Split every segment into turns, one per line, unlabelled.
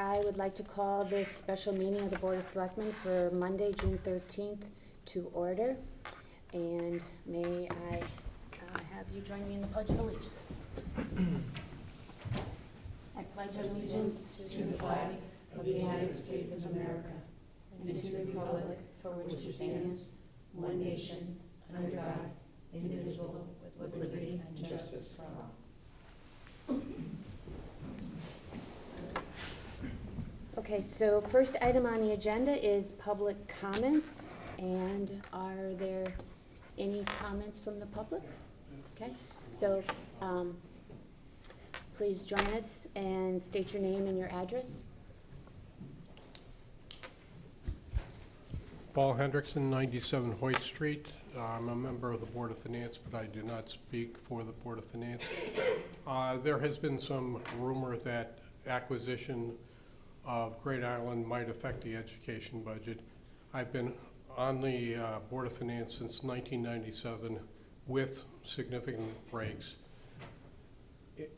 I would like to call this special meeting of the Board of Selectmen for Monday, June 13th to order. And may I have you join me in the Pledge of Allegiance. I pledge allegiance
to the flag of the United States of America and to the republic for which it stands, one nation, under God, indivisible, with liberty and justice for all.
Okay, so first item on the agenda is public comments. And are there any comments from the public? Okay, so please join us and state your name and your address.
Paul Hendrickson, 97 Hoyt Street. I'm a member of the Board of Finance, but I do not speak for the Board of Finance. There has been some rumor that acquisition of Great Island might affect the education budget. I've been on the Board of Finance since 1997 with significant breaks.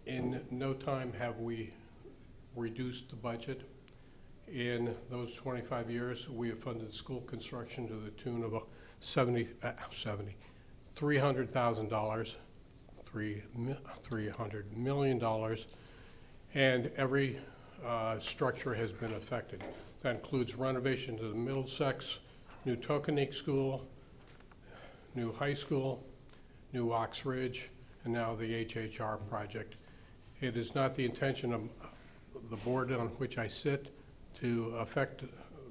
In no time have we reduced the budget. In those 25 years, we have funded school construction to the tune of $300,000, $300 million, and every structure has been affected. That includes renovation to the Middlesex, new Tokenique School, new high school, new Ox Ridge, and now the HHR project. It is not the intention of the board on which I sit to affect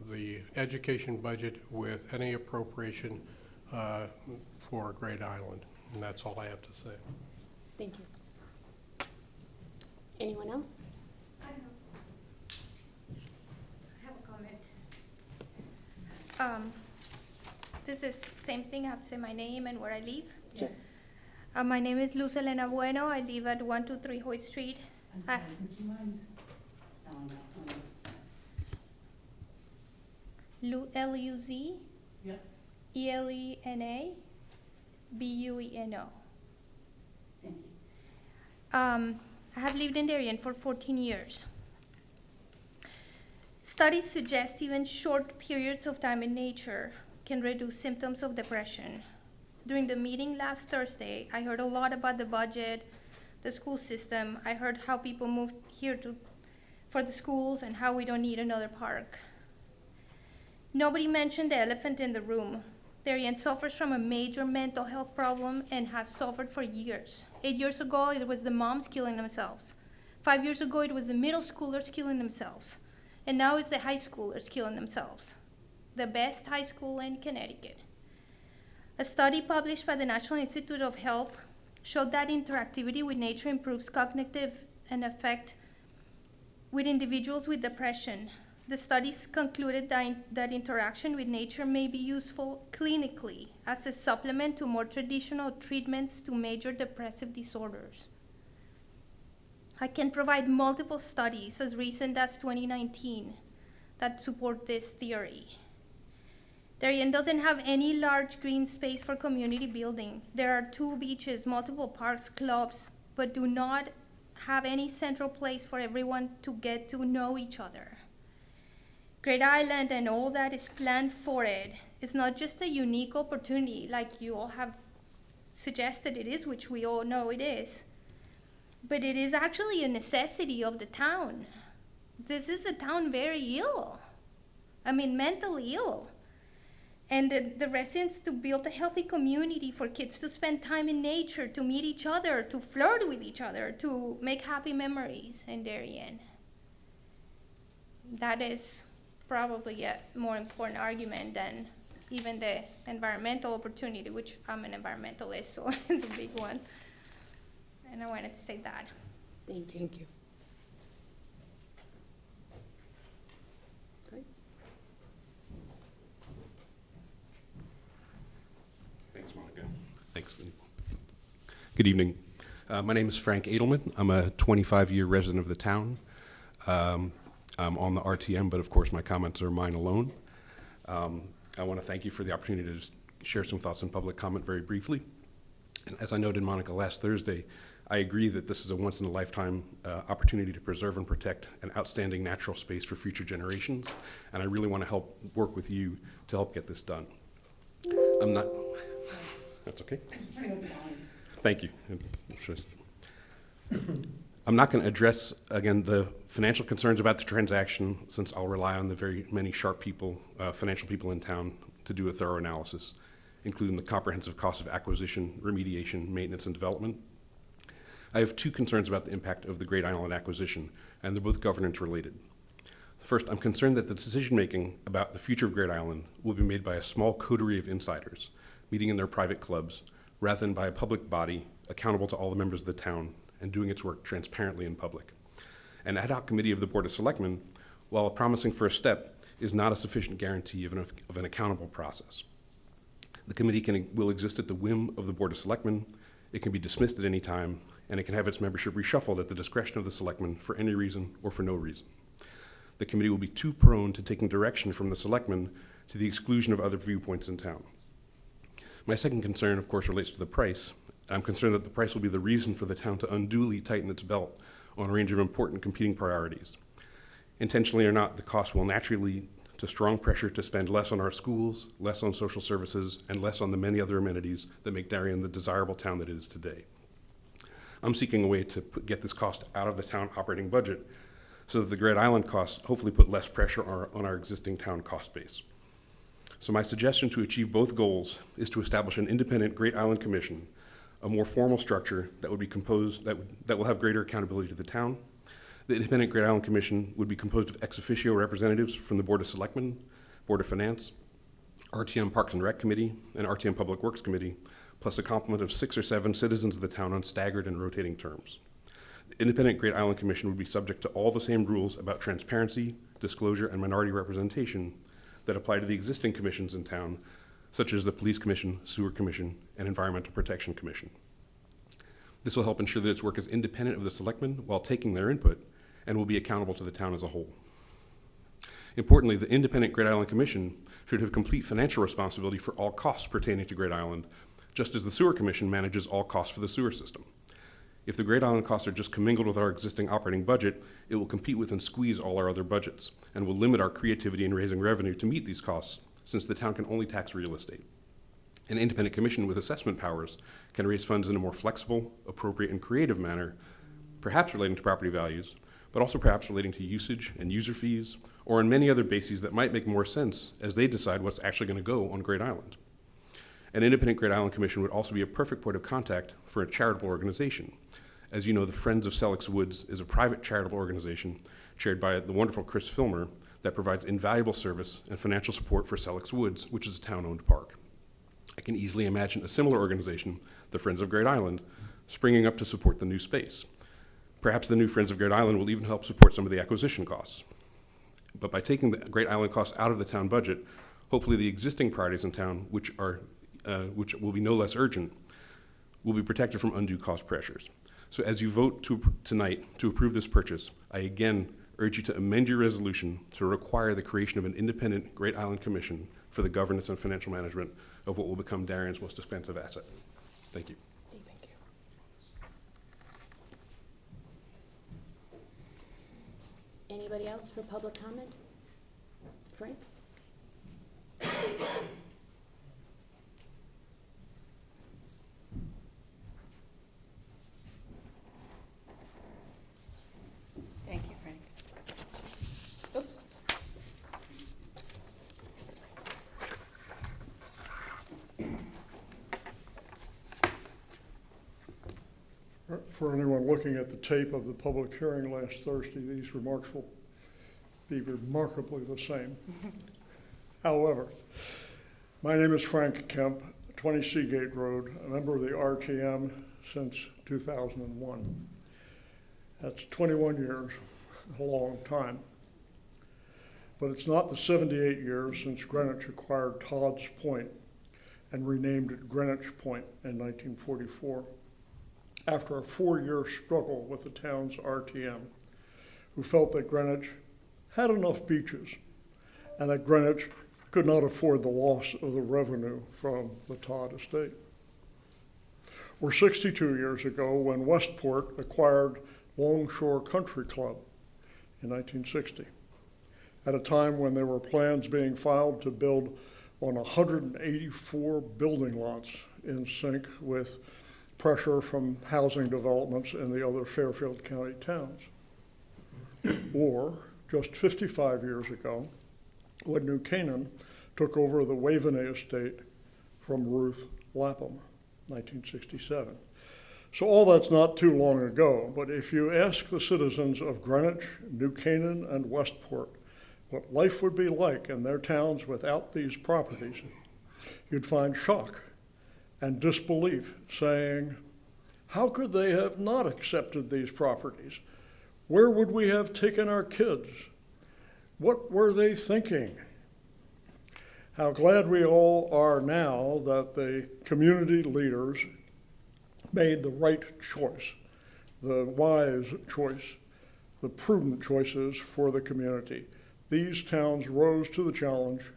the education budget with any appropriation for Great Island. And that's all I have to say.
Thank you. Anyone else?
I have a comment. This is same thing. I have to say my name and where I live.
Yes.
My name is Luz Elena Bueno. I live at 123 Hoyt Street.
I'm sorry, would you mind spelling that for me?
Luz
Yep.
ELENA BUENO.
Thank you.
I have lived in Darien for 14 years. Studies suggest even short periods of time in nature can reduce symptoms of depression. During the meeting last Thursday, I heard a lot about the budget, the school system. I heard how people moved here for the schools and how we don't need another park. Nobody mentioned the elephant in the room. Darien suffers from a major mental health problem and has suffered for years. 8 years ago, it was the moms killing themselves. 5 years ago, it was the middle schoolers killing themselves. And now it's the high schoolers killing themselves. The best high school in Connecticut. A study published by the National Institute of Health showed that interactivity with nature improves cognitive and affect with individuals with depression. The studies concluded that interaction with nature may be useful clinically as a supplement to more traditional treatments to major depressive disorders. I can provide multiple studies as recent as 2019 that support this theory. Darien doesn't have any large green space for community building. There are 2 beaches, multiple parks, clubs, but do not have any central place for everyone to get to know each other. Great Island and all that is planned for it is not just a unique opportunity like you all have suggested it is, which we all know it is, but it is actually a necessity of the town. This is a town very ill. I mean, mentally ill. And the residents to build a healthy community for kids to spend time in nature, to meet each other, to flirt with each other, to make happy memories in Darien. That is probably a more important argument than even the environmental opportunity, which I'm an environmentalist, so it's a big one. And I wanted to say that.
Thank you. Thank you. Great.
Thanks, Monica. Thanks. Good evening. My name is Frank Edelman. I'm a 25-year resident of the town. I'm on the RTM, but of course my comments are mine alone. I want to thank you for the opportunity to just share some thoughts in public comment very briefly. And as I noted, Monica, last Thursday, I agree that this is a once-in-a-lifetime opportunity to preserve and protect an outstanding natural space for future generations, and I really want to help work with you to help get this done. I'm not, that's okay? Thank you. I'm not going to address, again, the financial concerns about the transaction, since I'll rely on the very many sharp people, financial people in town, to do a thorough analysis, including the comprehensive cost of acquisition, remediation, maintenance, and development. I have two concerns about the impact of the Great Island acquisition, and they're both governance related. First, I'm concerned that the decision-making about the future of Great Island will be made by a small coterie of insiders, meeting in their private clubs, rather than by a public body accountable to all the members of the town and doing its work transparently in public. An ad hoc committee of the Board of Selectmen, while a promising first step, is not a sufficient guarantee of an accountable process. The committee will exist at the whim of the Board of Selectmen, it can be dismissed at any time, and it can have its membership reshuffled at the discretion of the Selectmen for any reason or for no reason. The committee will be too prone to taking direction from the Selectmen to the exclusion of other viewpoints in town. My second concern, of course, relates to the price. I'm concerned that the price will be the reason for the town to unduly tighten its belt on a range of important competing priorities. Intentionally or not, the cost will naturally lead to strong pressure to spend less on our schools, less on social services, and less on the many other amenities that make Darien the desirable town that it is today. I'm seeking a way to get this cost out of the town operating budget so that the Great Island costs hopefully put less pressure on our existing town cost base. So my suggestion to achieve both goals is to establish an independent Great Island Commission, a more formal structure that would be composed, that will have greater accountability to the town. The independent Great Island Commission would be composed of ex officio representatives from the Board of Selectmen, Board of Finance, RTM Parks and Rec Committee, and RTM Public Works Committee, plus a complement of 6 or 7 citizens of the town on staggered and rotating terms. The independent Great Island Commission would be subject to all the same rules about transparency, disclosure, and minority representation that apply to the existing commissions in town, such as the Police Commission, Sewer Commission, and Environmental Protection Commission. This will help ensure that its work is independent of the Selectmen while taking their input and will be accountable to the town as a whole. Importantly, the independent Great Island Commission should have complete financial responsibility for all costs pertaining to Great Island, just as the Sewer Commission manages all costs for the sewer system. If the Great Island costs are just commingled with our existing operating budget, it will compete with and squeeze all our other budgets and will limit our creativity in raising revenue to meet these costs, since the town can only tax real estate. An independent commission with assessment powers can raise funds in a more flexible, appropriate, and creative manner, perhaps relating to property values, but also perhaps relating to usage and user fees, or on many other bases that might make more sense as they decide what's actually going to go on Great Island. An independent Great Island Commission would also be a perfect point of contact for a charitable organization. As you know, the Friends of Select's Woods is a private charitable organization chaired by the wonderful Chris Filmer that provides invaluable service and financial support for Select's Woods, which is a town-owned park. I can easily imagine a similar organization, the Friends of Great Island, springing up to support the new space. Perhaps the new Friends of Great Island will even help support some of the acquisition costs. But by taking the Great Island costs out of the town budget, hopefully the existing priorities in town, which will be no less urgent, will be protected from undue cost pressures. So as you vote tonight to approve this purchase, I again urge you to amend your resolution to require the creation of an independent Great Island Commission for the governance and financial management of what will become Darien's most expensive asset. Thank you.
Thank you. Anybody else for public comment? Frank?
Thank you, Frank.
Oop.
For anyone looking at the tape of the public hearing last Thursday, these remarks will be remarkably the same. However, my name is Frank Kemp, 20 Seagate Road, a member of the RTM since 2001. That's 21 years, a long time. But it's not the 78 years since Greenwich acquired Todd's Point and renamed it Greenwich Point in 1944. After a 4-year struggle with the town's RTM, who felt that Greenwich had enough beaches and that Greenwich could not afford the loss of the revenue from the Todd estate. or 62 years ago when Westport acquired Longshore Country Club in 1960, at a time when there were plans being filed to build on 184 building lots in sync with pressure from housing developments in the other Fairfield County towns. Or just 55 years ago, when New Canaan took over the Waveney estate from Ruth Lapham, 1967. So all that's not too long ago, but if you ask the citizens of Greenwich, New Canaan, and Westport what life would be like in their towns without these properties, you'd find shock and disbelief, saying, how could they have not accepted these properties? Where would we have taken our kids? What were they thinking? How glad we all are now that the community leaders made the right choice, the wise choice, the prudent choices for the community. These towns rose to the challenge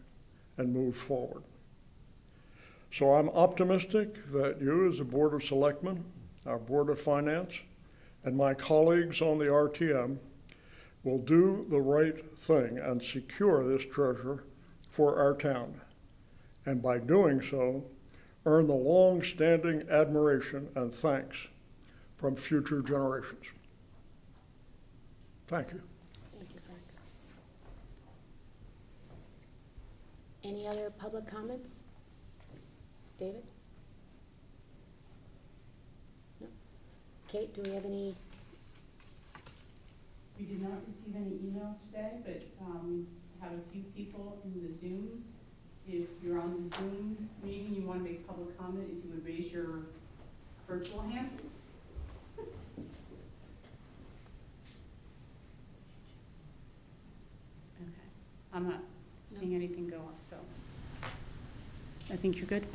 and moved forward. So I'm optimistic that you as a Board of Selectmen, our Board of Finance, and my colleagues on the RTM will do the right thing and secure this treasure for our town. And by doing so, earn the long-standing admiration and thanks from future generations. Thank you.
Thank you, Zach. Any other public comments? David? No? Kate, do we have any?
We did not receive any emails today, but have a few people in the Zoom. If you're on the Zoom meeting, you want to make public comment, if you would raise your virtual hand. Okay, I'm not seeing anything go up, so I think you're good.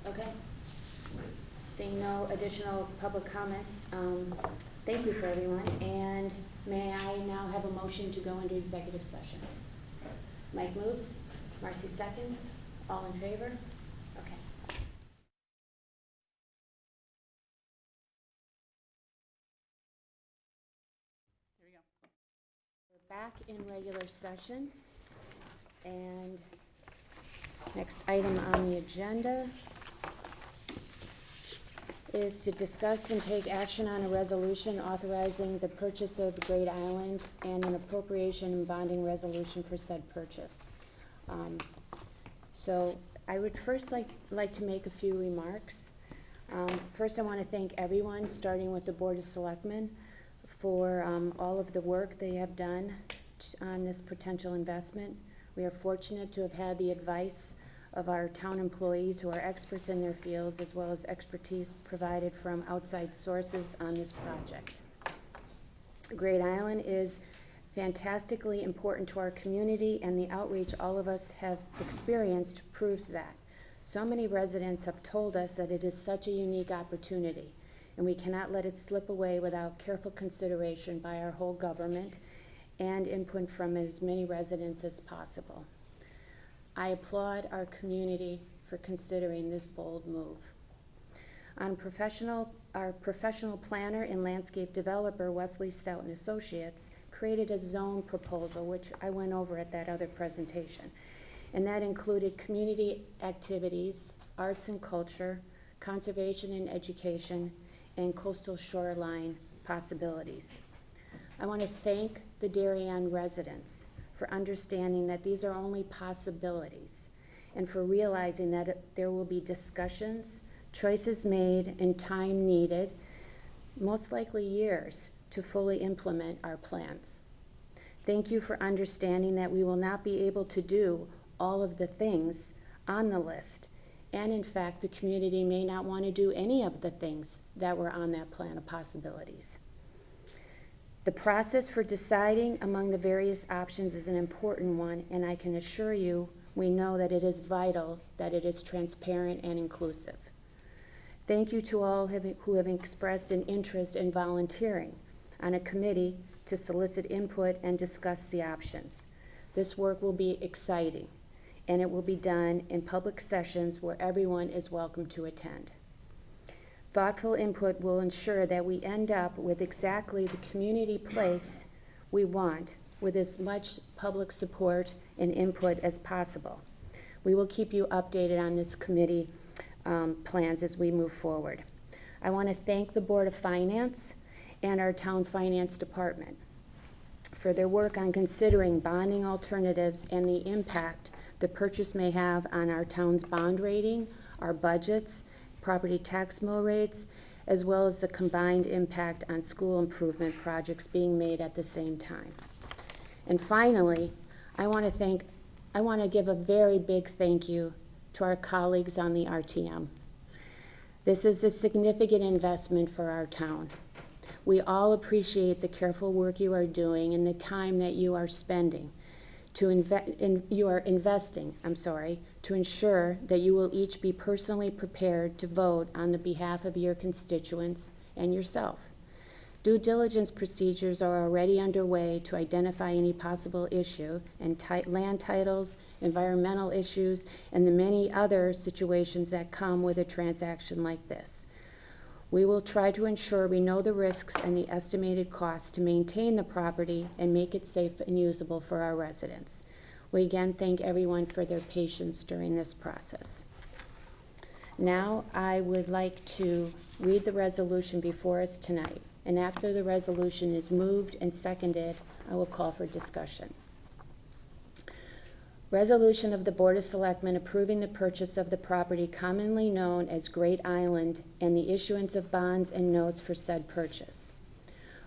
Okay. Seeing no additional public comments, thank you for everyone. And may I now have a motion to go into executive session? Mike moves, Marcy seconds. All in favor? Okay.
There we go.
We're back in regular session. And next item on the agenda is to discuss and take action on a resolution authorizing the purchase of the Great Island and an appropriation and bonding resolution for said purchase. So I would first like to make a few remarks. First, I want to thank everyone, starting with the Board of Selectmen, for all of the work they have done on this potential investment. We are fortunate to have had the advice of our town employees who are experts in their fields, as well as expertise provided from outside sources on this project. Great Island is fantastically important to our community, and the outreach all of us have experienced proves that. So many residents have told us that it is such a unique opportunity, and we cannot let it slip away without careful consideration by our whole government and input from as many residents as possible. I applaud our community for considering this bold move. Our professional planner and landscape developer, Wesley Stout and Associates, created a zone proposal, which I went over at that other presentation. And that included community activities, arts and culture, conservation and education, and coastal shoreline possibilities. I want to thank the Darien residents for understanding that these are only possibilities, and for realizing that there will be discussions, choices made, and time needed, most likely years, to fully implement our plans. Thank you for understanding that we will not be able to do all of the things on the list, and in fact, the community may not want to do any of the things that were on that plan of possibilities. The process for deciding among the various options is an important one, and I can assure you we know that it is vital that it is transparent and inclusive. Thank you to all who have expressed an interest in volunteering on a committee to solicit input and discuss the options. This work will be exciting, and it will be done in public sessions where everyone is welcome to attend. Thoughtful input will ensure that we end up with exactly the community place we want, with as much public support and input as possible. We will keep you updated on this committee plans as we move forward. I want to thank the Board of Finance and our Town Finance Department for their work on considering bonding alternatives and the impact the purchase may have on our town's bond rating, our budgets, property tax mill rates, as well as the combined impact on school improvement projects being made at the same time. And finally, I want to give a very big thank you to our colleagues on the RTM. This is a significant investment for our town. We all appreciate the careful work you are doing and the time that you are spending to investing to ensure that you will each be personally prepared to vote on the behalf of your constituents and yourself. Due diligence procedures are already underway to identify any possible issue and land titles, environmental issues, and the many other situations that come with a transaction like this. We will try to ensure we know the risks and the estimated costs to maintain the property and make it safe and usable for our residents. We again thank everyone for their patience during this process. Now I would like to read the resolution before us tonight, and after the resolution is moved and seconded, I will call for discussion. Resolution of the Board of Selectmen approving the purchase of the property commonly known as Great Island and the issuance of bonds and notes for said purchase.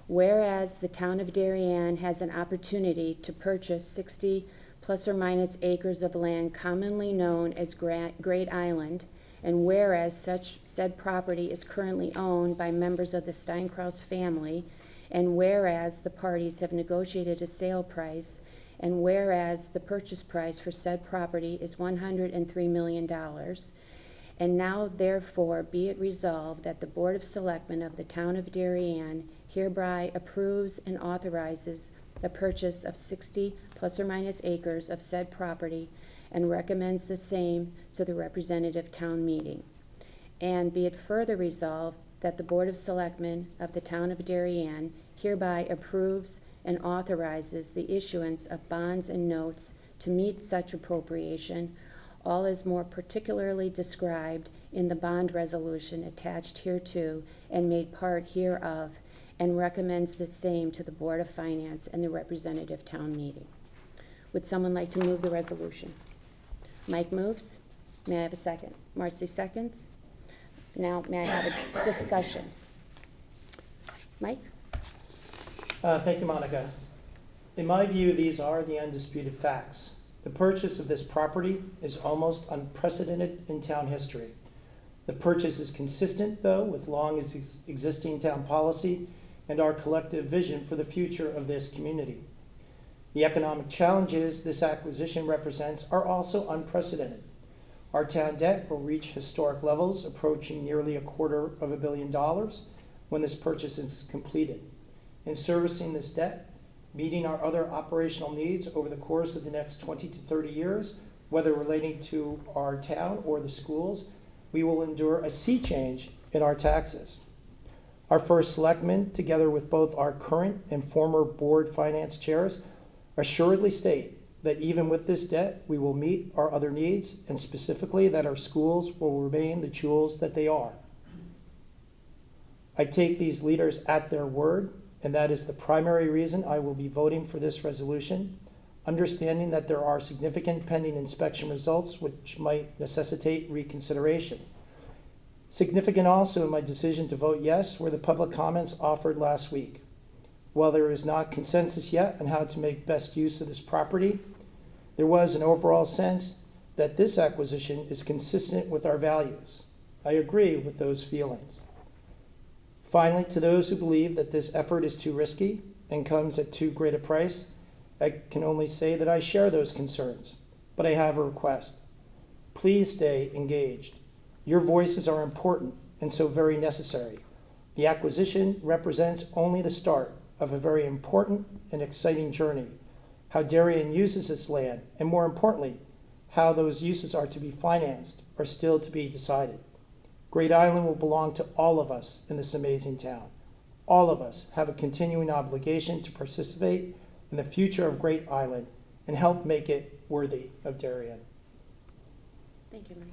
Whereas the town of Darien has an opportunity to purchase 60 plus or minus acres of land commonly known as Great Island, and whereas said property is currently owned by members of the Steinkraus family, and whereas the parties have negotiated a sale price, and whereas the purchase price for said property is $103 million, and now therefore be it resolved that the Board of Selectmen of the Town of Darien hereby approves and authorizes the purchase of 60 plus or minus acres of said property and recommends the same to the representative town meeting. And be it further resolved that the Board of Selectmen of the Town of Darien hereby approves and authorizes the issuance of bonds and notes to meet such appropriation, all as more particularly described in the bond resolution attached hereto and made part hereof, and recommends the same to the Board of Finance and the representative town meeting. Would someone like to move the resolution? Mike moves. May I have a second? Marcy seconds. Now, may I have a discussion? Mike?
Thank you, Monica. In my view, these are the undisputed facts. The purchase of this property is almost unprecedented in town history. The purchase is consistent, though, with long existing town policy and our collective vision for the future of this community. The economic challenges this acquisition represents are also unprecedented. Our town debt will reach historic levels approaching nearly $250 million when this purchase is completed. In servicing this debt, meeting our other operational needs over the course of the next 20 to 30 years, whether relating to our town or the schools, we will endure a sea change in our taxes. Our first selectmen, together with both our current and former board finance chairs, assuredly state that even with this debt, we will meet our other needs, and specifically that our schools will remain the jewels that they are. I take these leaders at their word, and that is the primary reason I will be voting for this resolution, understanding that there are significant pending inspection results which might necessitate reconsideration. Significant also in my decision to vote yes were the public comments offered last week. While there is not consensus yet on how to make best use of this property, there was an overall sense that this acquisition is consistent with our values. I agree with those feelings. Finally, to those who believe that this effort is too risky and comes at too great a price, I can only say that I share those concerns, but I have a request. Please stay engaged. Your voices are important and so very necessary. The acquisition represents only the start of a very important and exciting journey. How Darien uses this land, and more importantly, how those uses are to be financed, are still to be decided.
Great Island will belong to all of us in this amazing town. All of us have a continuing obligation to participate in the future of Great Island and help make it worthy of Darien.
Thank you, Mike.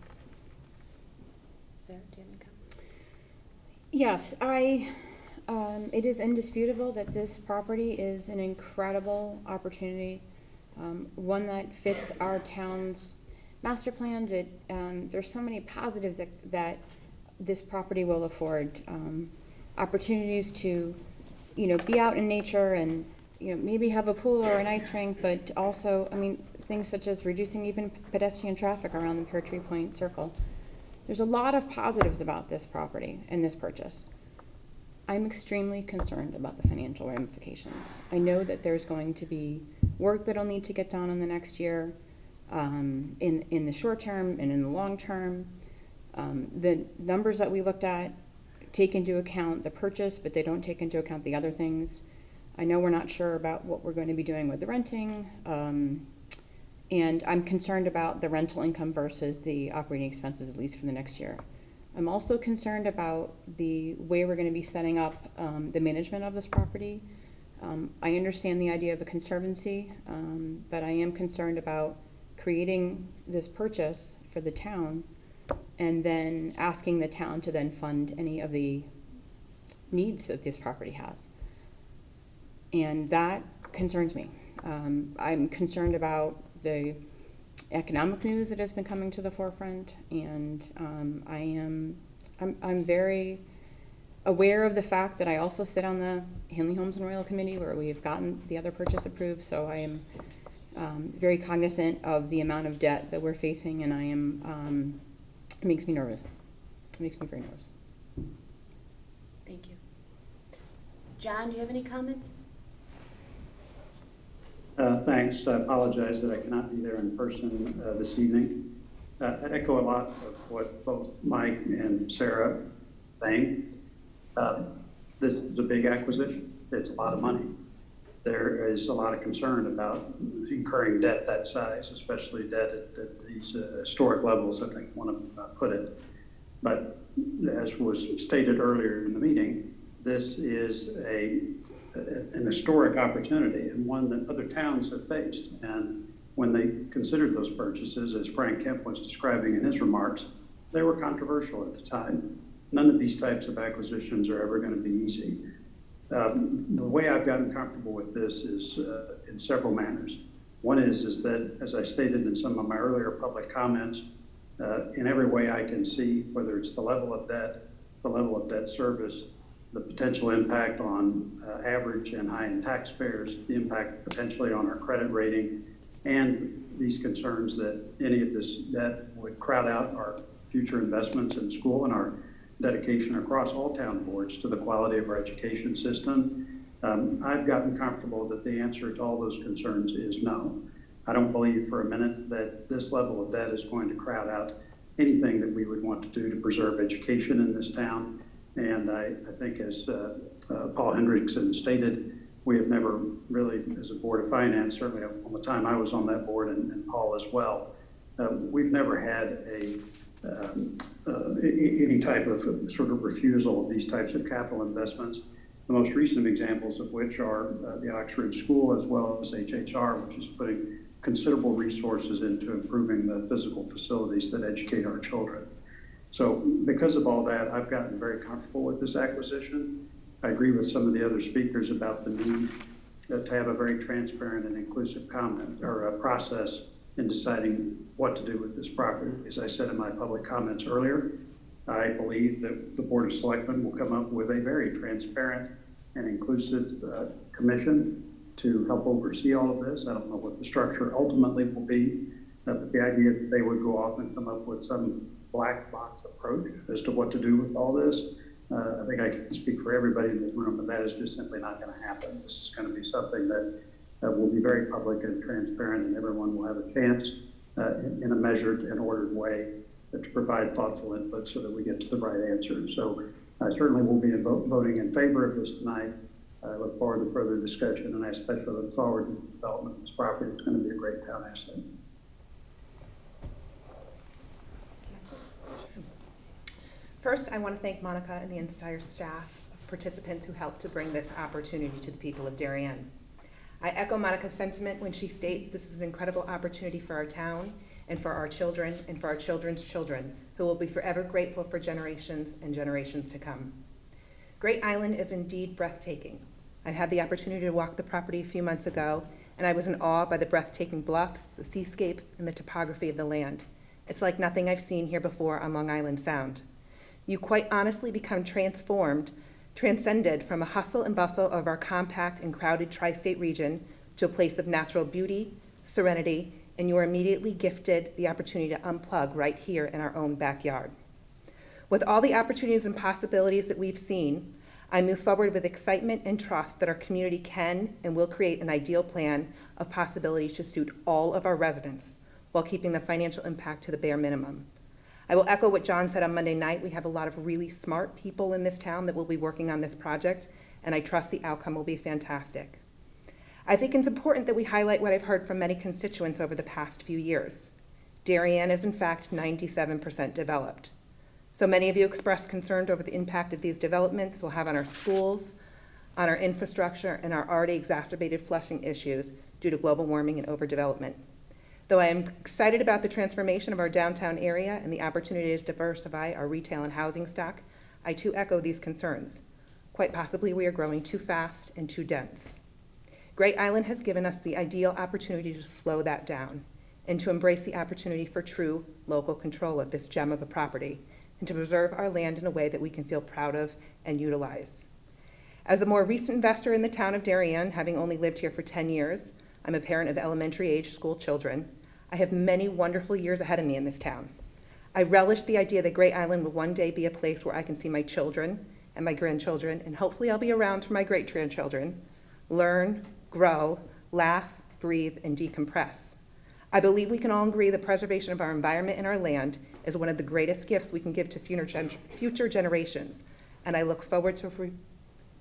Sarah, do you have any comments?
Yes, it is indisputable that this property is an incredible opportunity, one that fits our town's master plans. There's so many positives that this property will afford. Opportunities to, be out in nature and, maybe have a pool or an ice rink, but also, things such as reducing even pedestrian traffic around the Pear Tree Point Circle. There's a lot of positives about this property and this purchase. I'm extremely concerned about the financial ramifications. I know that there's going to be work that'll need to get done in the next year, in the short term and in the long term. The numbers that we looked at take into account the purchase, but they don't take into account the other things. I know we're not sure about what we're going to be doing with the renting, and I'm concerned about the rental income versus the operating expenses, at least for the next year. I'm also concerned about the way we're going to be setting up the management of this property. I understand the idea of a conservancy, but I am concerned about creating this purchase for the town and then asking the town to then fund any of the needs that this property has. And that concerns me. I'm concerned about the economic news that has been coming to the forefront, and I'm very aware of the fact that I also sit on the Hanley Homes and Royal Committee where we've gotten the other purchase approved, so I am very cognizant of the amount of debt that we're facing, and it makes me nervous. It makes me very nervous.
Thank you. John, do you have any comments?
Thanks. I apologize that I cannot be there in person this evening. I echo a lot of what both Mike and Sarah are saying. This is a big acquisition. It's a lot of money. There is a lot of concern about incurring debt that size, especially debt at these historic levels, I think one of them put it. But as was stated earlier in the meeting, this is an historic opportunity and one that other towns have faced. And when they considered those purchases, as Frank Kemp was describing in his remarks, they were controversial at the time. None of these types of acquisitions are ever going to be easy. The way I've gotten comfortable with this is in several manners. One is that, as I stated in some of my earlier public comments, in every way I can see, whether it's the level of debt service, the potential impact on average and high-end taxpayers, the impact potentially on our credit rating, and these concerns that any of this debt would crowd out our future investments in school and our dedication across all town boards to the quality of our education system. I've gotten comfortable that the answer to all those concerns is no. I don't believe for a minute that this level of debt is going to crowd out anything that we would want to do to preserve education in this town. And I think, as Paul Hendrickson stated, we have never really, as a Board of Finance, certainly on the time I was on that board, and Paul as well, we've never had any type of sort of refusal of these types of capital investments. The most recent examples of which are the Oxford School as well as HHR, which is putting considerable resources into improving the physical facilities that educate our children. So because of all that, I've gotten very comfortable with this acquisition. I agree with some of the other speakers about the need to have a very transparent and inclusive process in deciding what to do with this property. As I said in my public comments earlier, I believe that the Board of Selectmen will come up with a very transparent and inclusive commission to help oversee all of this. I don't know what the structure ultimately will be, but the idea that they would go off and come up with some black box approach as to what to do with all this, I think I can speak for everybody in this room, but that is just simply not going to happen. This is going to be something that will be very public and transparent, and everyone will have a chance in a measured and ordered way to provide thoughtful input so that we get to the right answer. So I certainly will be voting in favor of this tonight. I look forward to further discussion, and I especially look forward to the development of this property. It's going to be a great town asset.
First, I want to thank Monica and the entire staff of participants who helped to bring this opportunity to the people of Darien. I echo Monica's sentiment when she states this is an incredible opportunity for our town and for our children and for our children's children, who will be forever grateful for generations and generations to come. Great Island is indeed breathtaking. I had the opportunity to walk the property a few months ago, and I was in awe by the breathtaking bluffs, the seascapes, and the topography of the land. It's like nothing I've seen here before on Long Island Sound. You quite honestly become transcended from a hustle and bustle of our compact and crowded tri-state region to a place of natural beauty, serenity, and you are immediately gifted the opportunity to unplug right here in our own backyard. With all the opportunities and possibilities that we've seen, I move forward with excitement and trust that our community can and will create an ideal plan of possibilities to suit all of our residents while keeping the financial impact to the bare minimum. I will echo what John said on Monday night. We have a lot of really smart people in this town that will be working on this project, and I trust the outcome will be fantastic. I think it's important that we highlight what I've heard from many constituents over the past few years. Darien is in fact 97% developed. So many of you expressed concern over the impact of these developments will have on our schools, on our infrastructure, and our already exacerbated flushing issues due to global warming and overdevelopment. Though I am excited about the transformation of our downtown area and the opportunities to diversify our retail and housing stock, I too echo these concerns. Quite possibly we are growing too fast and too dense. Great Island has given us the ideal opportunity to slow that down and to embrace the opportunity for true local control of this gem of a property and to preserve our land in a way that we can feel proud of and utilize. As a more recent investor in the town of Darien, having only lived here for 10 years, I'm a parent of elementary age school children. I have many wonderful years ahead of me in this town. I relish the idea that Great Island will one day be a place where I can see my children and my grandchildren, and hopefully I'll be around for my great-grandchildren, learn, grow, laugh, breathe, and decompress. I believe we can all agree the preservation of our environment and our land is one of the greatest gifts we can give to future generations, and I look forward to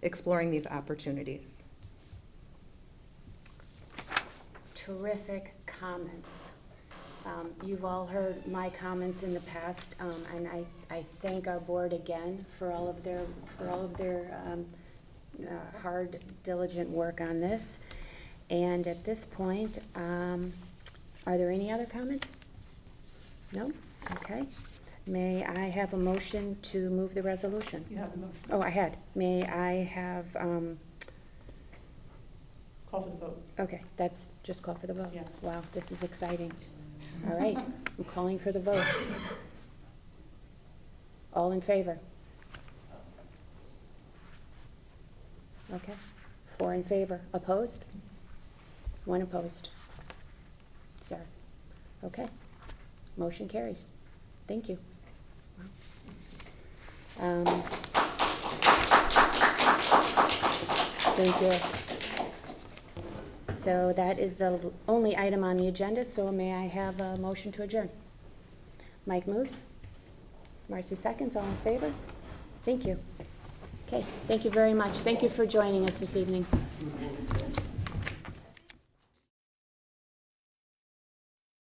exploring these opportunities.
Terrific comments. You've all heard my comments in the past, and I thank our board again for all of their hard, diligent work on this. And at this point, are there any other comments? No? Okay. May I have a motion to move the resolution?
You have a motion.
Oh, I had. May I have,
Call for the vote.
okay, that's just call for the vote.
Yeah.
Wow, this is exciting. All right, I'm calling for the vote. All in favor? Okay, 4 in favor. Opposed? 1 opposed. Sir. Okay, motion carries. Thank you. Thank you. So that is the only item on the agenda, so may I have a motion to adjourn? Mike moves. Marcy seconds. All in favor? Thank you. Okay, thank you very much. Thank you for joining us this evening.